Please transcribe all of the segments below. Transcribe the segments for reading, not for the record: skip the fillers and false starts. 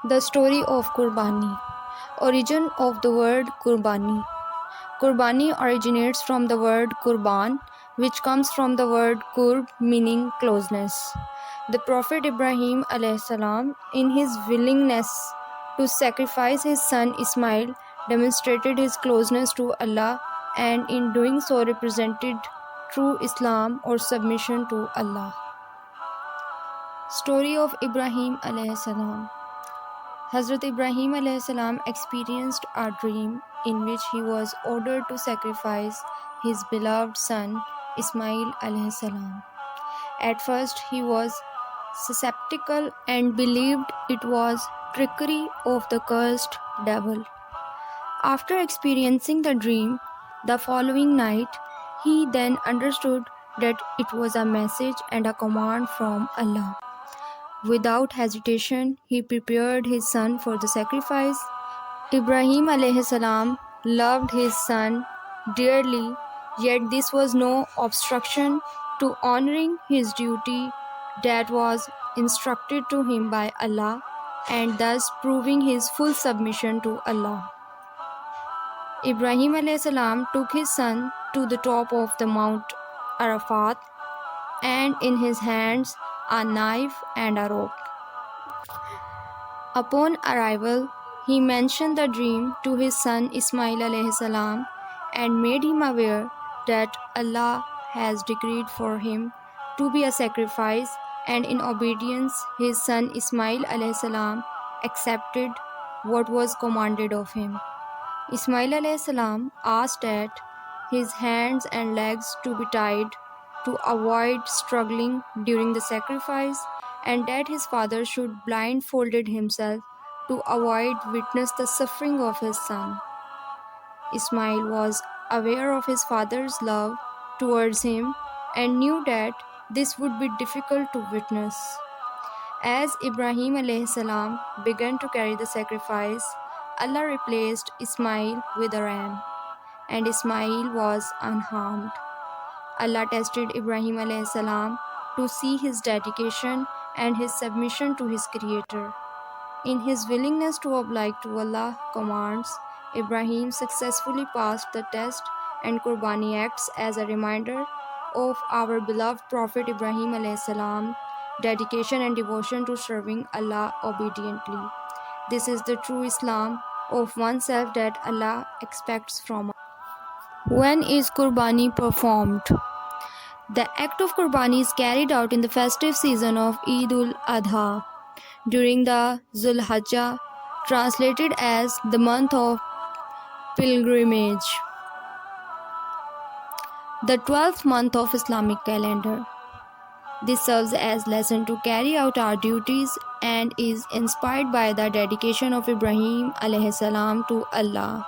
The story of Qurbani. Origin of the word Qurbani. Qurbani originates from the word Qurban, which comes from the word Qurb, meaning closeness. The Prophet Ibrahim (as), in his willingness to sacrifice his son Ismail, demonstrated his closeness to Allah, and in doing so represented true Islam or submission to Allah. Story of Ibrahim (as). Hazrat Ibrahim (as) experienced a dream in which he was ordered to sacrifice his beloved son Ismail (as). At first he was skeptical and believed it was trickery of the cursed devil. After experiencing the dream the following night, he then understood that it was a message and a command from Allah. Without hesitation, he prepared his son for the sacrifice. Ibrahim (as) loved his son dearly, yet this was no obstruction to honoring his duty that was instructed to him by Allah, and thus proving his full submission to Allah. Ibrahim (as) took his son to the top of the Mount Arafat, and in his hands a knife and a rope. Upon arrival, he mentioned the dream to his son Ismail (as) and made him aware that Allah has decreed for him to be a sacrifice, and in obedience his son Ismail (as) accepted what was commanded of him. Ismail (as) asked that his hands and legs to be tied to avoid struggling during the sacrifice, and that his father should blindfolded himself to avoid witness the suffering of his son. Ismail was aware of his father's love towards him and knew that this would be difficult to witness. As Ibrahim (as) began to carry the sacrifice, Allah replaced Ismail with a ram, and Ismail was unharmed. Allah tested Ibrahim (as) to see his dedication and his submission to his Creator. In his willingness to oblige to Allah's commands, Ibrahim successfully passed the test, and Qurbani acts as a reminder of our beloved Prophet Ibrahim (as) dedication and devotion to serving Allah obediently. This is the true Islam of oneself that Allah expects from us. When is Qurbani performed? The act of Qurbani is carried out in the festive season of Eid-ul-Adha during the Zulhijjah, translated as the month of pilgrimage, the 12th month of Islamic calendar. This serves as lesson to carry out our duties and is inspired by the dedication of Ibrahim (as) to Allah.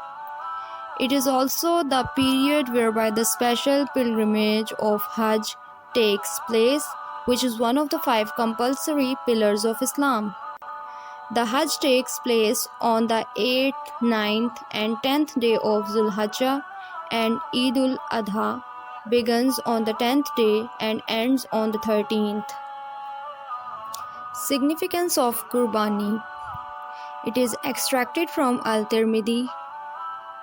It is also the period whereby the special pilgrimage of Hajj takes place, which is one of the 5 compulsory pillars of Islam. The Hajj takes place on the 8th, 9th and 10th day of Zulhijjah, and Eid-ul-Adha begins on the 10th day and ends on the 13th. Significance of Qurbani. It is extracted from Al-Tirmidhi.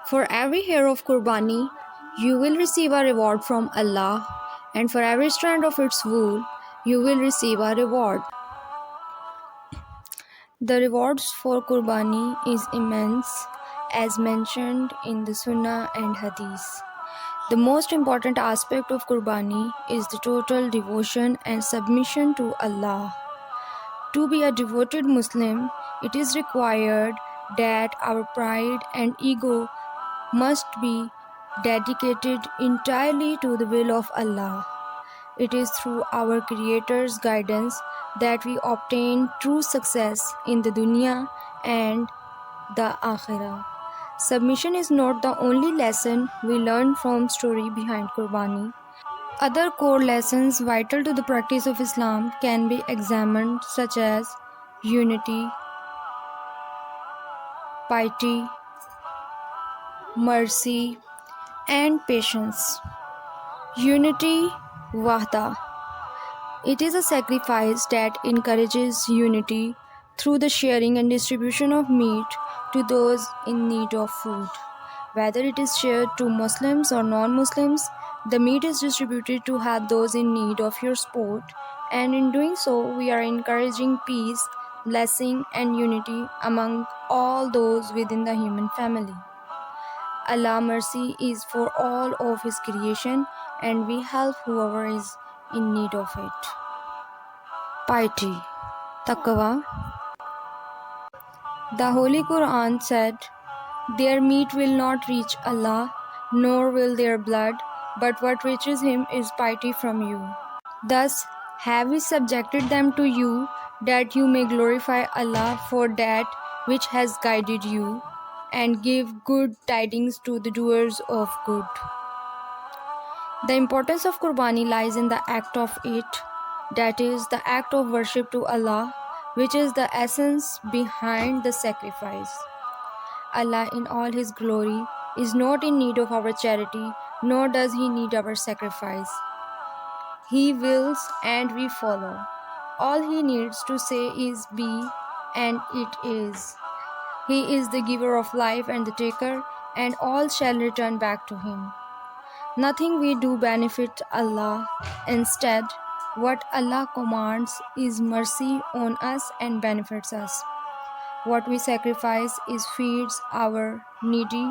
For every hair of Qurbani, you will receive a reward from Allah, and for every strand of its wool, you will receive a reward. The rewards for Qurbani is immense, as mentioned in the Sunnah and Hadith. The most important aspect of Qurbani is the total devotion and submission to Allah. To be a devoted Muslim, it is required that our pride and ego must be dedicated entirely to the will of Allah. It is through our Creator's guidance that we obtain true success in the dunya and the akhirah. Submission is not the only lesson we learn from story behind Qurbani. Other core lessons vital to the practice of Islam can be examined, such as unity, piety, mercy, and patience. Unity, Wahda. It is a sacrifice that encourages unity through the sharing and distribution of meat to those in need of food. Whether it is shared to Muslims or non-Muslims, the meat is distributed to help those in need of your support, and in doing so, we are encouraging peace, blessing, and unity among all those within the human family. Allah's mercy is for all of His creation, and we help whoever is in need of it. Piety, Taqwa. The Holy Quran said, "Their meat will not reach Allah, nor will their blood, but what reaches Him is piety from you. Thus have we subjected them to you, that you may glorify Allah for that which has guided you, and give good tidings to the doers of good." The importance of Qurbani lies in the act of it, that is, the act of worship to Allah, which is the essence behind the sacrifice. Allah in all His glory is not in need of our charity, nor does He need our sacrifice. He wills and we follow. All He needs to say is be, and it is. He is the giver of life and the taker, and all shall return back to Him. Nothing we do benefits Allah. Instead, what Allah commands is mercy on us and benefits us. What we sacrifice is feeds our needy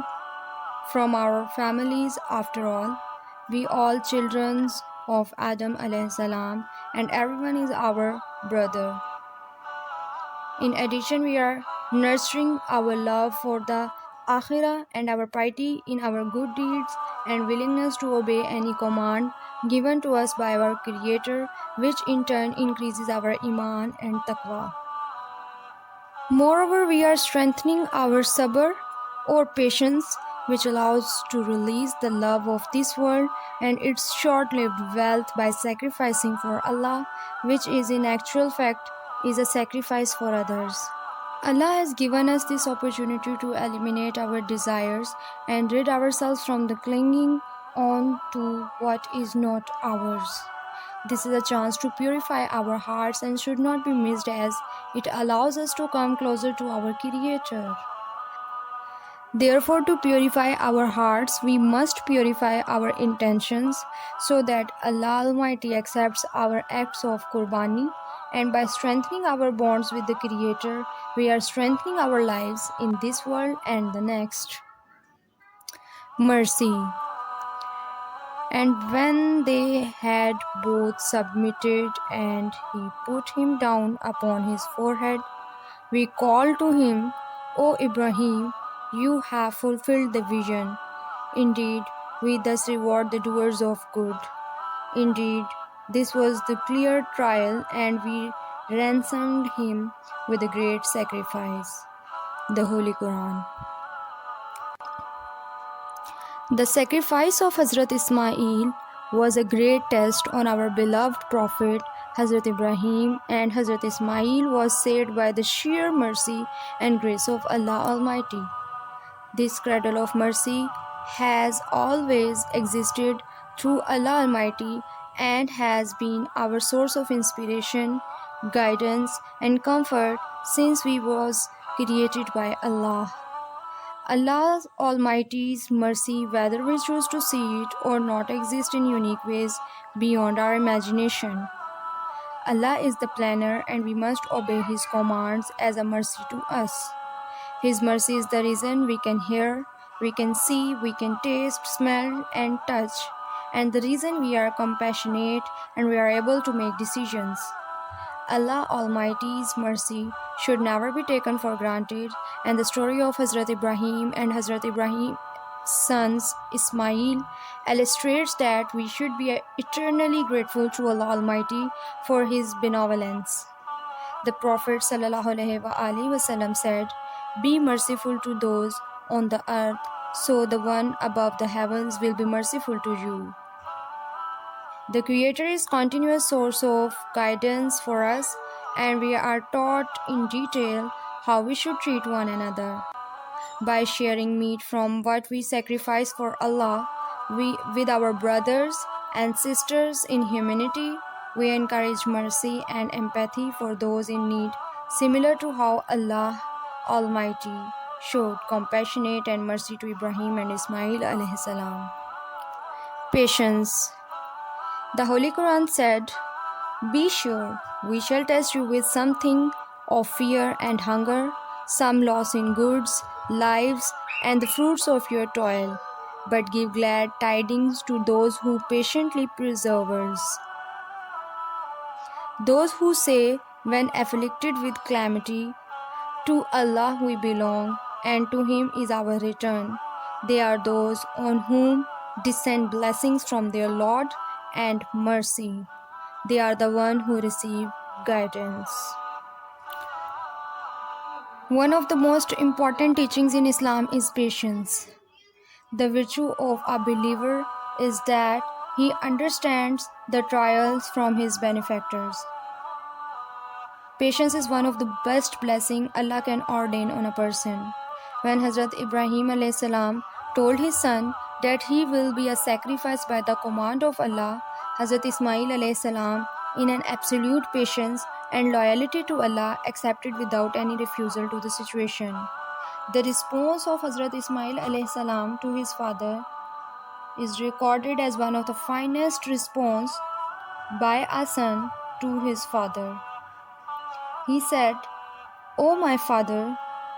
from our families. After all, we all children of Adam alayhi salam, and everyone is our brother. In addition, we are nurturing our love for the Akhirah and our piety in our good deeds and willingness to obey any command given to us by our Creator, which in turn increases our Iman and Taqwa. Moreover, we are strengthening our sabr or patience, which allows to release the love of this world and its short-lived wealth by sacrificing for Allah, which is in actual fact is a sacrifice for others. Allah has given us this opportunity to eliminate our desires and rid ourselves from the clinging on to what is not ours. This is a chance to purify our hearts and should not be missed, as it allows us to come closer to our Creator. Therefore, to purify our hearts, we must purify our intentions so that Allah Almighty accepts our acts of Qurbani, and by strengthening our bonds with the Creator, we are strengthening our lives in this world and the next. Mercy. And when they had both submitted and he put him down upon his forehead, we called to him, "O Ibrahim, you have fulfilled the vision. Indeed, we thus reward the doers of good. Indeed, this was the clear trial, and we ransomed him with a great sacrifice." The Holy Quran. The sacrifice of Hazrat Ismail was a great test on our beloved Prophet Hazrat Ibrahim, and Hazrat Ismail was saved by the sheer mercy and grace of Allah Almighty. This cradle of mercy has always existed through Allah Almighty and has been our source of inspiration, guidance, and comfort since we was created by Allah. Allah Almighty's mercy, whether we choose to see it or not, exists in unique ways beyond our imagination. Allah is the planner, and we must obey His commands as a mercy to us. His mercy is the reason we can hear, we can see, we can taste, smell, and touch, and the reason we are compassionate and we are able to make decisions. Allah Almighty's mercy should never be taken for granted, and the story of Hazrat Ibrahim and Hazrat Ibrahim's sons Ismail illustrates that we should be eternally grateful to Allah Almighty for His benevolence. The Prophet ﷺ said, "Be merciful to those on the earth, so the one above the heavens will be merciful to you." The Creator is a continuous source of guidance for us, and we are taught in detail how we should treat one another. By sharing meat from what we sacrifice for Allah with our brothers and sisters in humanity, we encourage mercy and empathy for those in need similar to how Allah Almighty showed compassionate and mercy to Ibrahim and Ismail alayhi salam. Patience. The Holy Quran said, "Be sure, we shall test you with something of fear and hunger, some loss in goods, lives, and the fruits of your toil. But give glad tidings to those who patiently perseveres. Those who say, when afflicted with calamity, to Allah we belong, and to Him is our return. They are those on whom descend blessings from their Lord and mercy. They are the one who receive guidance." One of the most important teachings in Islam is patience. The virtue of a believer is that he understands the trials from his benefactors. Patience is one of the best blessings Allah can ordain on a person. When Hazrat Ibrahim alayhi salam told his son that he will be a sacrifice by the command of Allah, Hazrat Ismail alayhi salam, in an absolute patience and loyalty to Allah, accepted without any refusal to the situation. The response of Hazrat Ismail alayhi salam to his father is recorded as one of the finest response by a son to his father. He said, "O my father,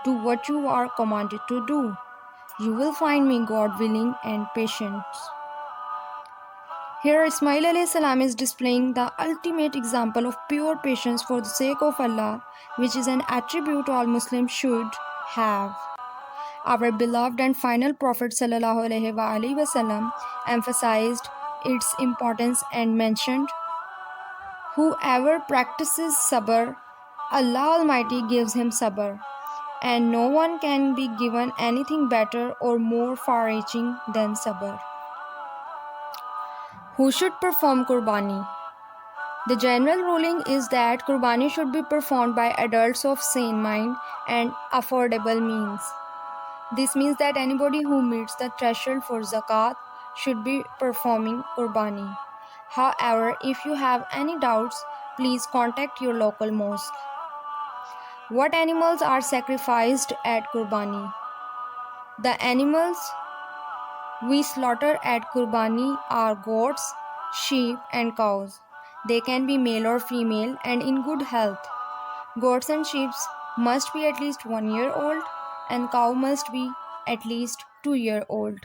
do what you are commanded to do. You will find me God willing and patient." Here Ismail alayhi salam is displaying the ultimate example of pure patience for the sake of Allah, which is an attribute all Muslims should have. Our beloved and final Prophet ﷺ emphasized its importance and mentioned, "Whoever practices sabr, Allah Almighty gives him sabr, and no one can be given anything better or more far-reaching than sabr." Who should perform Qurbani? The general ruling is that Qurbani should be performed by adults of sane mind and affordable means. This means that anybody who meets the threshold for zakat should be performing Qurbani. However, if you have any doubts, please contact your local mosque. What animals are sacrificed at Qurbani? The animals we slaughter at Qurbani are goats, sheep, and cows. They can be male or female and in good health. Goats and sheep must be at least 1 year old, and cow must be at least 2 year old.